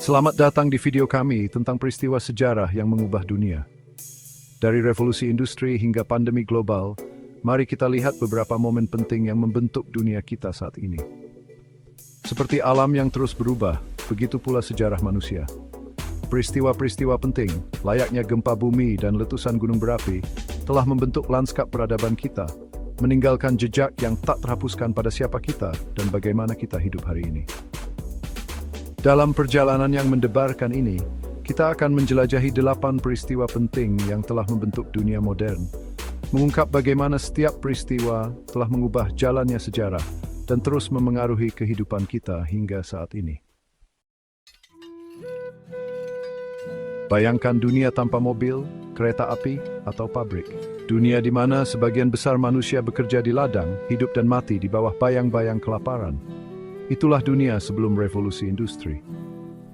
Selamat datang di video kami tentang peristiwa sejarah yang mengubah dunia. Dari revolusi industri hingga pandemi global, mari kita lihat beberapa momen penting yang membentuk dunia kita saat ini. Seperti alam yang terus berubah, begitu pula sejarah manusia. Peristiwa-peristiwa penting, layaknya gempa bumi dan letusan gunung berapi, telah membentuk lanskap peradaban kita, meninggalkan jejak yang tak terhapuskan pada siapa kita dan bagaimana kita hidup hari ini. Dalam perjalanan yang mendebarkan ini, kita akan menjelajahi 8 peristiwa penting yang telah membentuk dunia modern, mengungkap bagaimana setiap peristiwa telah mengubah jalannya sejarah dan terus memengaruhi kehidupan kita hingga saat ini. Bayangkan dunia tanpa mobil, kereta api, atau pabrik. Dunia di mana sebagian besar manusia bekerja di ladang, hidup dan mati di bawah bayang-bayang kelaparan. Itulah dunia sebelum revolusi industri.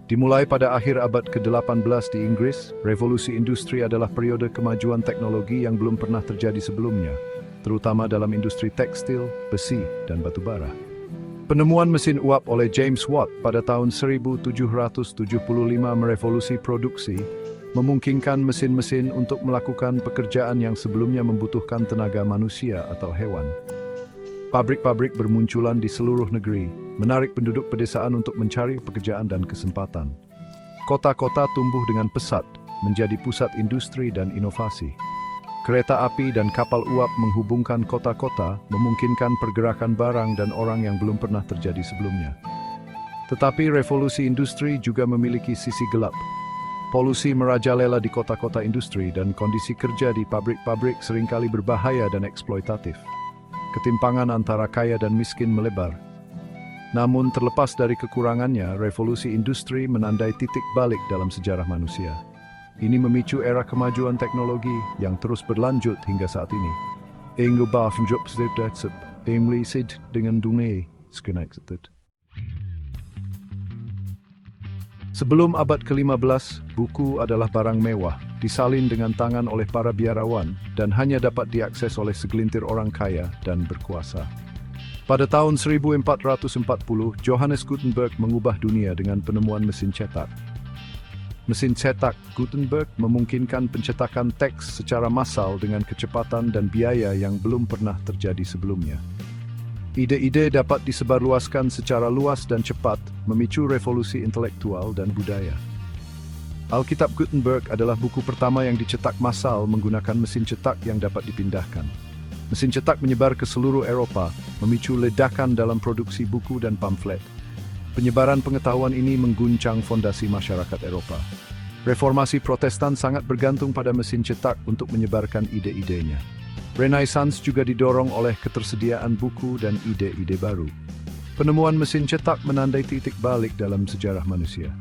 Dimulai pada akhir abad ke-18 di Inggris, revolusi industri adalah periode kemajuan teknologi yang belum pernah terjadi sebelumnya, terutama dalam industri tekstil, besi, dan batu bara. Penemuan mesin uap oleh James Watt pada tahun 1775 merevolusi produksi, memungkinkan mesin-mesin untuk melakukan pekerjaan yang sebelumnya membutuhkan tenaga manusia atau hewan. Pabrik-pabrik bermunculan di seluruh negeri, menarik penduduk pedesaan untuk mencari pekerjaan dan kesempatan. Kota-kota tumbuh dengan pesat, menjadi pusat industri dan inovasi. Kereta api dan kapal uap menghubungkan kota-kota, memungkinkan pergerakan barang dan orang yang belum pernah terjadi sebelumnya. Tetapi revolusi industri juga memiliki sisi gelap. Polusi merajalela di kota-kota industri dan kondisi kerja di pabrik-pabrik seringkali berbahaya dan eksploitatif. Ketimpangan antara kaya dan miskin melebar. Namun terlepas dari kekurangannya, revolusi industri menandai titik balik dalam sejarah manusia. Ini memicu era kemajuan teknologi yang terus berlanjut hingga saat ini. Dengan dunia Sebelum abad ke-15, buku adalah barang mewah, disalin dengan tangan oleh para biarawan, dan hanya dapat diakses oleh segelintir orang kaya dan berkuasa. Pada tahun 1440, Johannes Gutenberg mengubah dunia dengan penemuan mesin cetak. Mesin cetak Gutenberg memungkinkan pencetakan teks secara massal dengan kecepatan dan biaya yang belum pernah terjadi sebelumnya. Ide-ide dapat disebarluaskan secara luas dan cepat, memicu revolusi intelektual dan budaya. Alkitab Gutenberg adalah buku pertama yang dicetak massal menggunakan mesin cetak yang dapat dipindahkan. Mesin cetak menyebar ke seluruh Eropa, memicu ledakan dalam produksi buku dan pamflet. Penyebaran pengetahuan ini mengguncang fondasi masyarakat Eropa. Reformasi Protestan sangat bergantung pada mesin cetak untuk menyebarkan ide-idenya. Renaissance juga didorong oleh ketersediaan buku dan ide-ide baru. Penemuan mesin cetak menandai titik balik dalam sejarah manusia.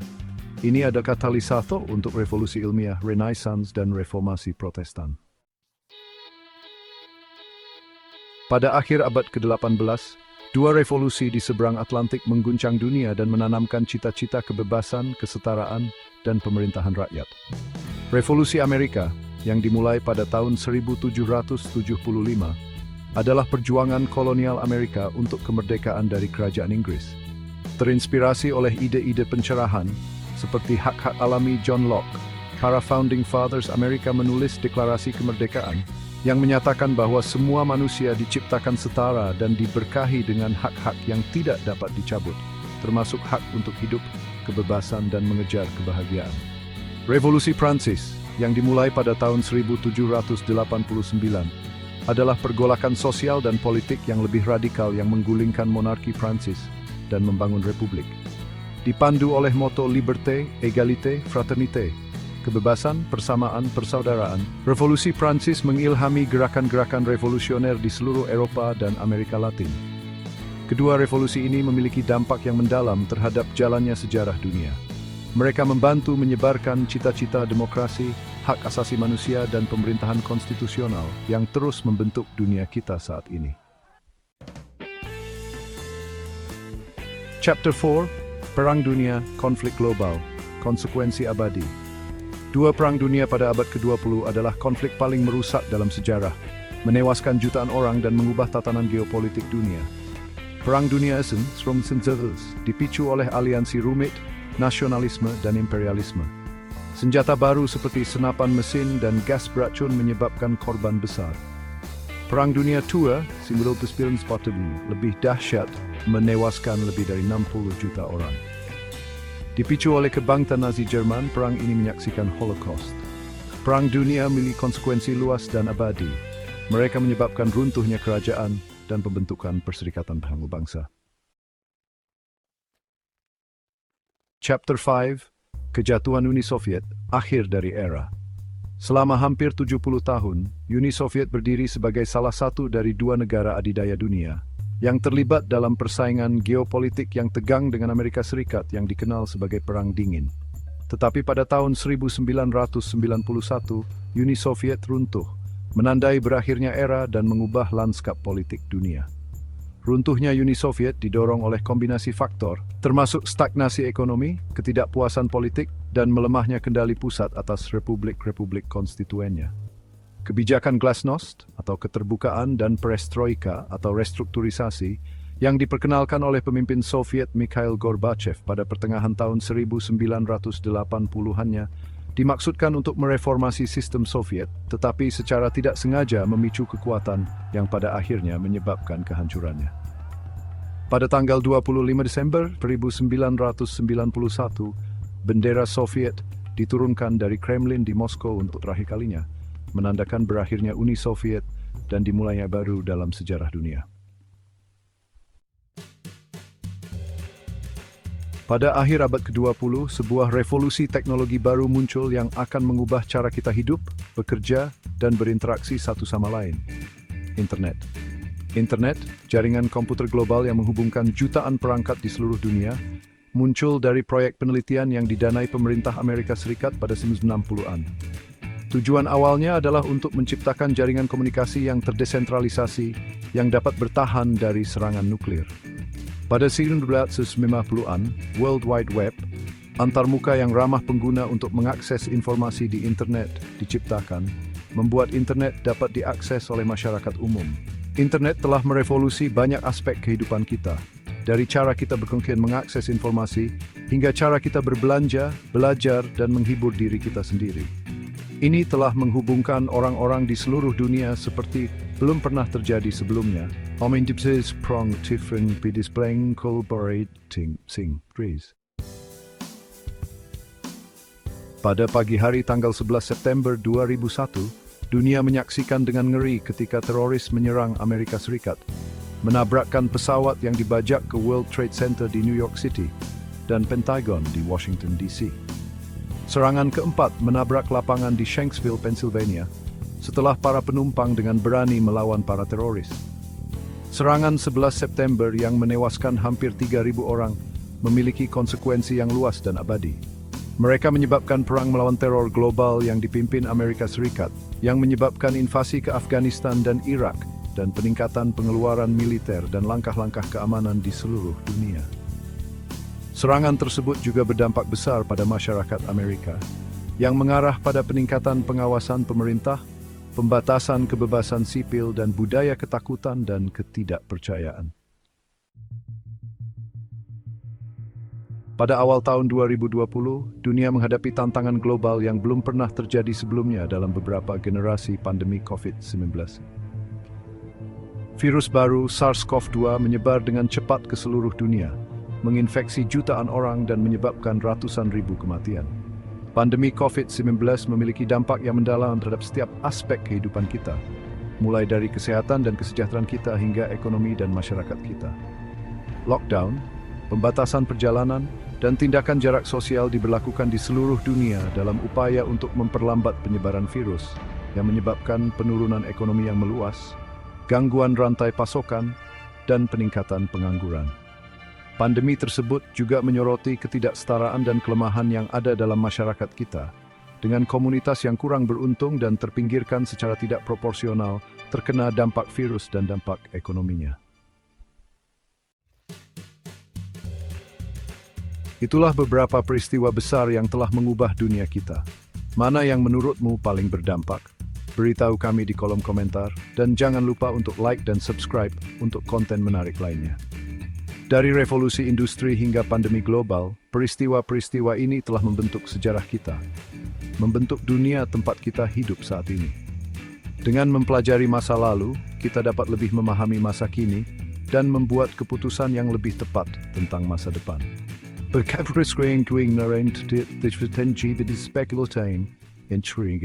Ini adalah katalisator untuk revolusi ilmiah, Renaissance, dan reformasi Protestan. Pada akhir abad ke-18, dua revolusi di seberang Atlantik mengguncang dunia dan menanamkan cita-cita kebebasan, kesetaraan, dan pemerintahan rakyat. Revolusi Amerika, yang dimulai pada tahun 1775, adalah perjuangan kolonial Amerika untuk kemerdekaan dari kerajaan Inggris. Terinspirasi oleh ide-ide pencerahan, seperti hak-hak alami John Locke, para founding fathers Amerika menulis deklarasi kemerdekaan yang menyatakan bahwa semua manusia diciptakan setara dan diberkahi dengan hak-hak yang tidak dapat dicabut, termasuk hak untuk hidup, kebebasan, dan mengejar kebahagiaan. Revolusi Prancis, yang dimulai pada tahun 1789, adalah pergolakan sosial dan politik yang lebih radikal yang menggulingkan monarki Prancis dan membangun republik. Dipandu oleh moto Liberté, Égalité, Fraternité, kebebasan, persamaan, persaudaraan, revolusi Prancis mengilhami gerakan-gerakan revolusioner di seluruh Eropa dan Amerika Latin. Kedua revolusi ini memiliki dampak yang mendalam terhadap jalannya sejarah dunia. Mereka membantu menyebarkan cita-cita demokrasi, hak asasi manusia, dan pemerintahan konstitusional yang terus membentuk dunia kita saat ini. Chapter 4, Perang Dunia, Konflik Global, Konsekuensi Abadi. Dua perang dunia pada abad ke-20 adalah konflik paling merusak dalam sejarah, menewaskan jutaan orang dan mengubah tatanan geopolitik dunia. Perang Dunia I, dipicu oleh aliansi rumit, nasionalisme, dan imperialisme. Senjata baru seperti senapan mesin dan gas beracun menyebabkan korban besar. Perang Dunia II, simbol lebih dahsyat, menewaskan lebih dari 60 juta orang. Dipicu oleh kebangkitan Nazi Jerman, perang ini menyaksikan Holocaust. Perang dunia memiliki konsekuensi luas dan abadi. Mereka menyebabkan runtuhnya kerajaan dan pembentukan Perserikatan Bangsa. Chapter 5, Kejatuhan Uni Soviet, akhir dari era. Selama hampir 70 tahun, Uni Soviet berdiri sebagai salah satu dari dua negara adidaya dunia yang terlibat dalam persaingan geopolitik yang tegang dengan Amerika Serikat yang dikenal sebagai Perang Dingin. Tetapi pada tahun 1991, Uni Soviet runtuh, menandai berakhirnya era dan mengubah lanskap politik dunia. Runtuhnya Uni Soviet didorong oleh kombinasi faktor, termasuk stagnasi ekonomi, ketidakpuasan politik, dan melemahnya kendali pusat atas republik-republik konstituennya. Kebijakan glasnost, atau keterbukaan, dan perestroika, atau restrukturisasi, yang diperkenalkan oleh pemimpin Soviet Mikhail Gorbachev pada pertengahan tahun 1980-annya, dimaksudkan untuk mereformasi sistem Soviet, tetapi secara tidak sengaja memicu kekuatan yang pada akhirnya menyebabkan kehancurannya. Pada tanggal 25 Desember 1991, bendera Soviet diturunkan dari Kremlin di Moskow untuk terakhir kalinya, menandakan berakhirnya Uni Soviet dan dimulainya baru dalam sejarah dunia. Pada akhir abad ke-20, sebuah revolusi teknologi baru muncul yang akan mengubah cara kita hidup, bekerja, dan berinteraksi satu sama lain. Internet. Internet, jaringan komputer global yang menghubungkan jutaan perangkat di seluruh dunia, muncul dari proyek penelitian yang didanai pemerintah Amerika Serikat pada 1960-an. Tujuan awalnya adalah untuk menciptakan jaringan komunikasi yang terdesentralisasi yang dapat bertahan dari serangan nuklir. Pada 1950-an, World Wide Web, antarmuka yang ramah pengguna untuk mengakses informasi di internet, diciptakan, membuat internet dapat diakses oleh masyarakat umum. Internet telah merevolusi banyak aspek kehidupan kita, dari cara kita berkonten mengakses informasi, hingga cara kita berbelanja, belajar, dan menghibur diri kita sendiri. Ini telah menghubungkan orang-orang di seluruh dunia seperti belum pernah terjadi sebelumnya. Pada pagi hari tanggal 11 September 2001, dunia menyaksikan dengan ngeri ketika teroris menyerang Amerika Serikat, menabrakkan pesawat yang dibajak ke World Trade Center di New York City dan Pentagon di Washington, D.C. Serangan keempat menabrak lapangan di Shanksville, Pennsylvania, setelah para penumpang dengan berani melawan para teroris. Serangan 11 September yang menewaskan hampir 3.000 orang memiliki konsekuensi yang luas dan abadi. Mereka menyebabkan perang melawan teror global yang dipimpin Amerika Serikat, yang menyebabkan invasi ke Afghanistan dan Irak, dan peningkatan pengeluaran militer dan langkah-langkah keamanan di seluruh dunia. Serangan tersebut juga berdampak besar pada masyarakat Amerika, yang mengarah pada peningkatan pengawasan pemerintah, pembatasan kebebasan sipil, dan budaya ketakutan dan ketidakpercayaan. Pada awal tahun 2020, dunia menghadapi tantangan global yang belum pernah terjadi sebelumnya dalam beberapa generasi pandemi COVID-19. Virus baru SARS-CoV-2 menyebar dengan cepat ke seluruh dunia, menginfeksi jutaan orang dan menyebabkan ratusan ribu kematian. Pandemi COVID-19 memiliki dampak yang mendalam terhadap setiap aspek kehidupan kita, mulai dari kesehatan dan kesejahteraan kita hingga ekonomi dan masyarakat kita. Lockdown, pembatasan perjalanan, dan tindakan jarak sosial diberlakukan di seluruh dunia dalam upaya untuk memperlambat penyebaran virus yang menyebabkan penurunan ekonomi yang meluas, gangguan rantai pasokan, dan peningkatan pengangguran. Pandemi tersebut juga menyoroti ketidaksetaraan dan kelemahan yang ada dalam masyarakat kita, dengan komunitas yang kurang beruntung dan terpinggirkan secara tidak proporsional terkena dampak virus dan dampak ekonominya. Itulah beberapa peristiwa besar yang telah mengubah dunia kita. Mana yang menurutmu paling berdampak? Beritahu kami di kolom komentar, dan jangan lupa untuk like dan subscribe untuk konten menarik lainnya. Dari revolusi industri hingga pandemi global, peristiwa-peristiwa ini telah membentuk sejarah kita, membentuk dunia tempat kita hidup saat ini. Dengan mempelajari masa lalu, kita dapat lebih memahami masa kini dan membuat keputusan yang lebih tepat tentang masa depan. Berkaitan dengan ignorant, tidak spekulatif, yang sering